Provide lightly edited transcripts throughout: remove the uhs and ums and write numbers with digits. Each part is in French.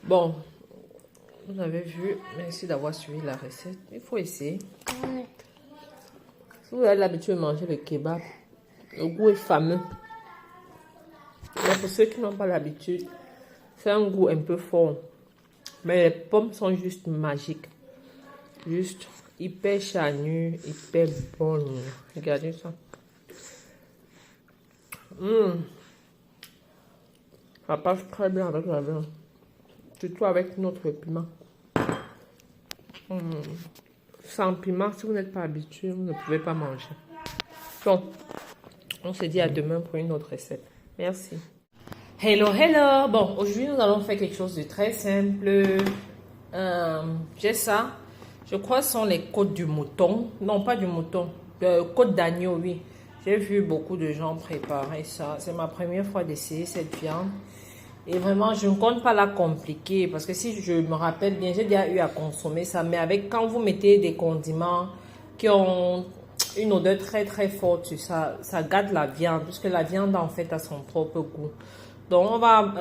Bon, vous avez vu, merci d'avoir suivi la recette. Il faut essayer. Si vous avez l'habitude de manger le kebab, le goût est fameux. Mais pour ceux qui n'ont pas l'habitude, c'est un goût un peu fort. Mais les pommes sont juste magiques. Juste hyper charnues, hyper bonnes. Regardez ça. Ça passe très bien avec la viande. Surtout avec notre piment. Sans piment, si vous n'êtes pas habitué, vous ne pouvez pas manger. Donc, on se dit à demain pour une autre recette. Merci. Hello, hello. Bon, aujourd'hui, nous allons faire quelque chose de très simple. J'ai ça. Je crois que ce sont les côtes du mouton. Non, pas du mouton. Côtes d'agneau, oui. J'ai vu beaucoup de gens préparer ça. C'est ma première fois d'essayer cette viande. Et vraiment, je ne compte pas la compliquer. Parce que si je me rappelle bien, j'ai déjà eu à consommer ça. Mais avec quand vous mettez des condiments qui ont une odeur très très forte sur ça, ça gâte la viande. Puisque la viande en fait a son propre goût. Donc on va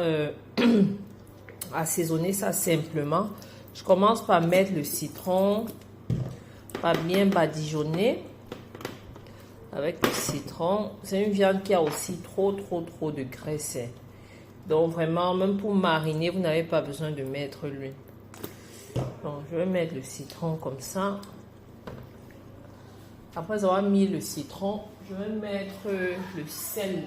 assaisonner ça simplement. Je commence par mettre le citron. Pas bien badigeonner. Avec le citron. C'est une viande qui a aussi trop de graisse. Donc vraiment, même pour mariner, vous n'avez pas besoin de mettre l'huile. Donc je vais mettre le citron comme ça. Après avoir mis le citron, je vais mettre le sel.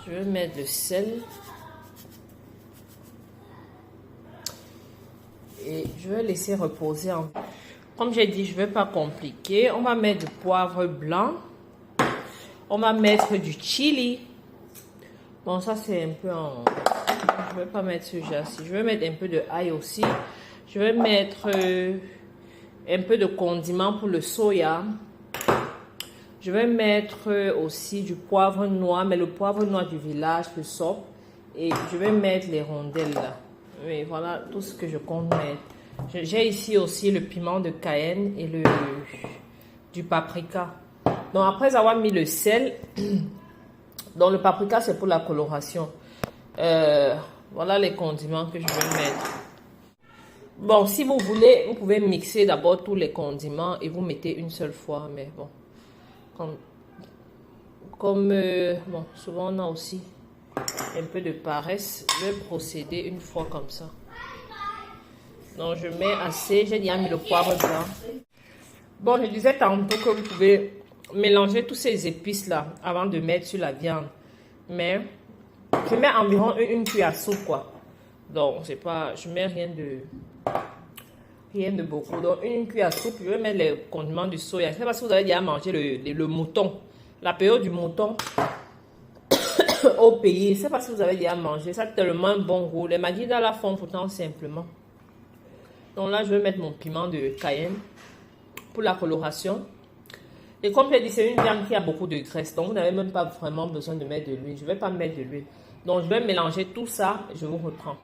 Je vais mettre le sel. Et je vais laisser reposer. Comme j'ai dit, je ne vais pas compliquer. On va mettre du poivre blanc. On va mettre du chili. Bon, ça c'est un peu en... Je ne vais pas mettre ce genre-ci. Je vais mettre un peu de ail aussi. Je vais mettre un peu de condiment pour le soya. Je vais mettre aussi du poivre noir, mais le poivre noir du village, le sop. Et je vais mettre les rondelles là. Oui, voilà tout ce que je compte mettre. J'ai ici aussi le piment de Cayenne et du paprika. Donc après avoir mis le sel... Donc le paprika c'est pour la coloration. Voilà les condiments que je vais mettre. Bon, si vous voulez, vous pouvez mixer d'abord tous les condiments et vous mettez une seule fois. Mais bon, bon, souvent on a aussi un peu de paresse. Je vais procéder une fois comme ça. Donc je mets assez. J'ai déjà mis le poivre blanc. Bon, je disais tantôt que vous pouvez mélanger tous ces épices là avant de mettre sur la viande, mais je mets environ une cuillère à soupe quoi. Donc c'est pas, je mets rien de beaucoup. Donc une cuillère à soupe. Je vais mettre les condiments du soya. Je sais pas si vous avez déjà mangé le mouton, la période du mouton au pays. Je sais pas si vous avez déjà mangé ça, tellement un bon goût. Les magis la font pourtant simplement. Donc là je vais mettre mon piment de Cayenne pour la coloration. Et comme j'ai dit, c'est une viande qui a beaucoup de graisse. Donc, vous n'avez même pas vraiment besoin de mettre de l'huile. Je ne vais pas mettre de l'huile. Donc, je vais mélanger tout ça. Je vous reprends.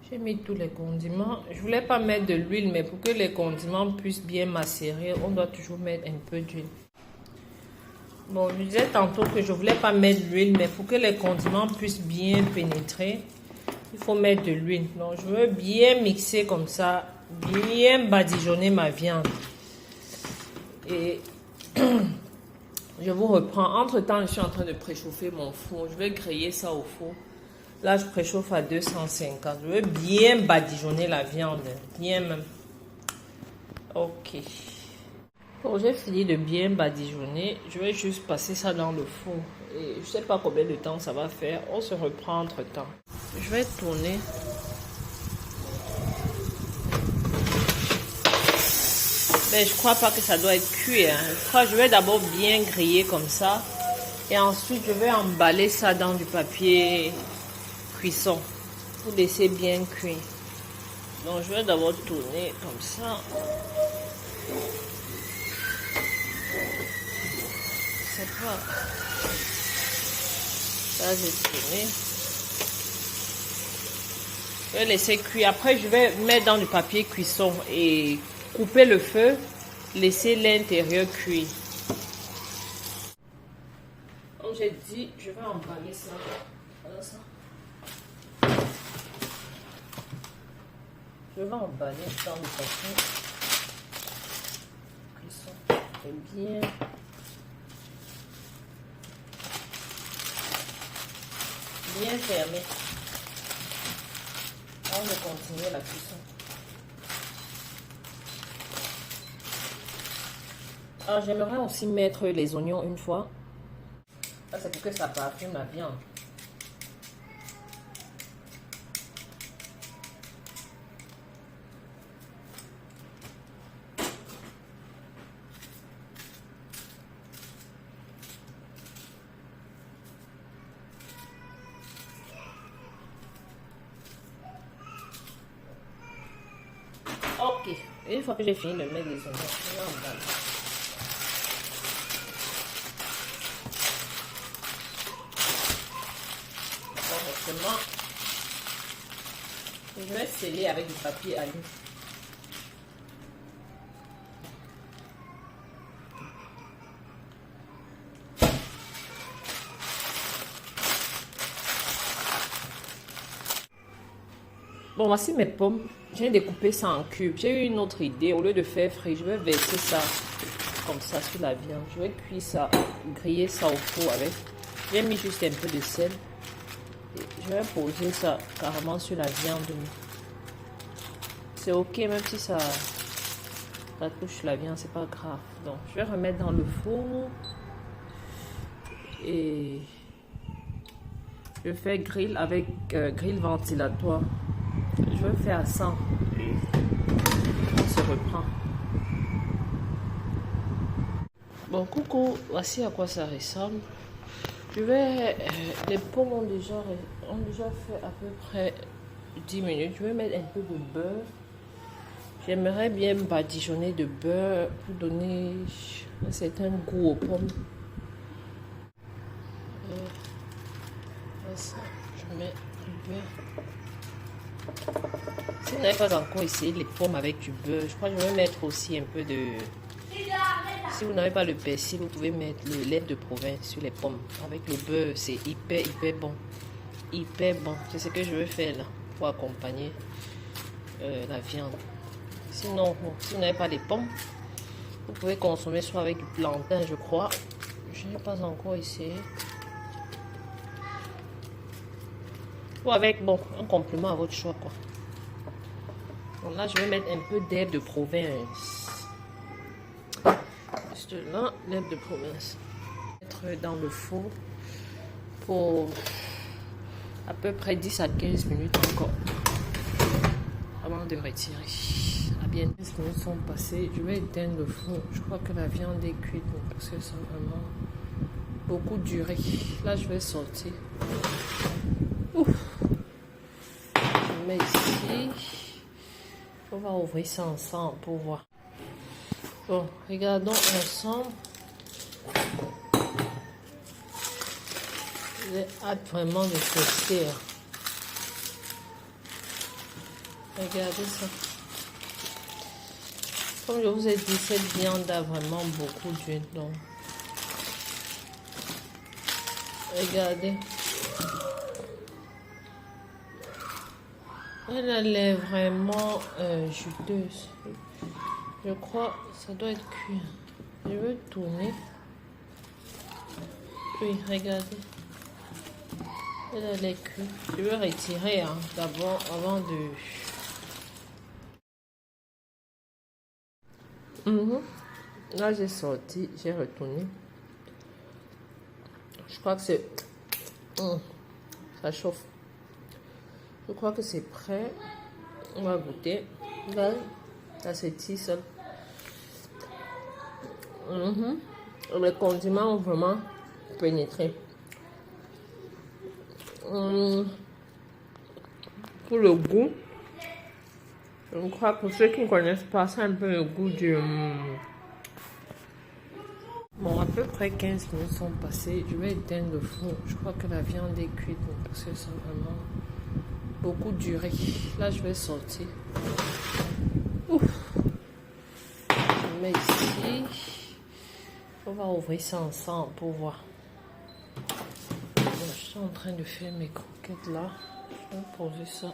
J'ai mis tous les condiments. Je ne voulais pas mettre de l'huile, mais pour que les condiments puissent bien macérer, on doit toujours mettre un peu d'huile. Bon, je disais tantôt que je ne voulais pas mettre de l'huile, mais pour que les condiments puissent bien pénétrer, il faut mettre de l'huile. Donc, je veux bien mixer comme ça, bien badigeonner ma viande. Et... je vous reprends. Entre temps, je suis en train de préchauffer mon four. Je vais griller ça au four. Là, je préchauffe à 250. Je veux bien badigeonner la viande. Bien même. Ok. Bon, j'ai fini de bien badigeonner. Je vais juste passer ça dans le four. Et je ne sais pas combien de temps ça va faire. On se reprend entre temps. Je vais tourner. Mais je crois pas que ça doit être cuit. Je vais d'abord bien griller comme ça. Et ensuite, je vais emballer ça dans du papier cuisson. Pour laisser bien cuire. Donc, je vais d'abord tourner comme ça. Je sais pas. Ça, j'ai tourné. Je vais laisser cuire. Après, je vais mettre dans du papier cuisson et couper le feu, laisser l'intérieur cuire. Comme j'ai dit, je vais emballer ça. Voilà ça. Je vais emballer dans le papier. Cuisson est bien fermé. On va continuer la cuisson. Alors j'aimerais aussi mettre les oignons une fois. C'est pour que ça parfume la viande. Ok, une fois que j'ai fini de mettre les oignons, je vais sceller avec du papier alu. Bon, voici mes pommes. J'ai découpé ça en cubes. J'ai eu une autre idée. Au lieu de faire frit, je vais verser ça comme ça sur la viande. Je vais cuire ça, griller ça au four avec. J'ai mis juste un peu de sel. Et je vais poser ça carrément sur la viande. C'est ok, même si ça touche la viande, c'est pas grave. Donc, je vais remettre dans le four. Et je fais grill avec grill ventilatoire. Je vais faire ça. On se reprend. Bon, coucou, voici à quoi ça ressemble. Je vais. Les pommes ont déjà fait à peu près 10 minutes. Je vais mettre un peu de beurre. J'aimerais bien badigeonner de beurre pour donner un certain goût aux pommes. Je mets du beurre. Si vous n'avez pas encore essayé les pommes avec du beurre, je crois que je vais mettre aussi un peu de... Si vous n'avez pas le persil, vous pouvez mettre le lait de province sur les pommes. Avec le beurre, c'est hyper bon. Hyper bon. C'est ce que je vais faire là pour accompagner la viande. Sinon, bon, si vous n'avez pas les pommes, vous pouvez consommer soit avec du plantain, je crois. Je n'ai pas encore essayé. Ou avec, bon, un complément à votre choix, quoi. Donc là, je vais mettre un peu d'herbe de province. Juste là, l'herbe de province. Mettre dans le four pour à peu près 10 à 15 minutes encore. Avant de retirer. À bien 15 minutes sont passées. Je vais éteindre le four. Je crois que la viande est cuite parce que ça a vraiment beaucoup duré. Là, je vais sortir. Ouf. Je mets ici. On va ouvrir ça ensemble pour voir. Bon, regardons ensemble. J'ai hâte vraiment de tester. Regardez ça. Comme je vous ai dit, cette viande a vraiment beaucoup d'huile. Donc, regardez. Elle a l'air vraiment juteuse. Je crois que ça doit être cuit. Je veux tourner. Oui, regardez. Elle a l'air cuite. Je veux retirer d'abord avant de... Là, j'ai sorti, j'ai retourné. Je crois que c'est... ça chauffe. Je crois que c'est prêt. On va goûter. Là, ça se tisse. Les condiments ont vraiment pénétré. Pour le goût, je crois que ceux qui ne connaissent pas, c'est un peu le goût du... Bon, à peu près 15 minutes sont passées. Je vais éteindre le four. Je crois que la viande est cuite parce que ça a vraiment beaucoup duré. Là, je vais sortir. Ouf. Je mets ici. On va ouvrir ça ensemble pour voir. Bon, je suis en train de faire mes croquettes là. Je vais poser ça.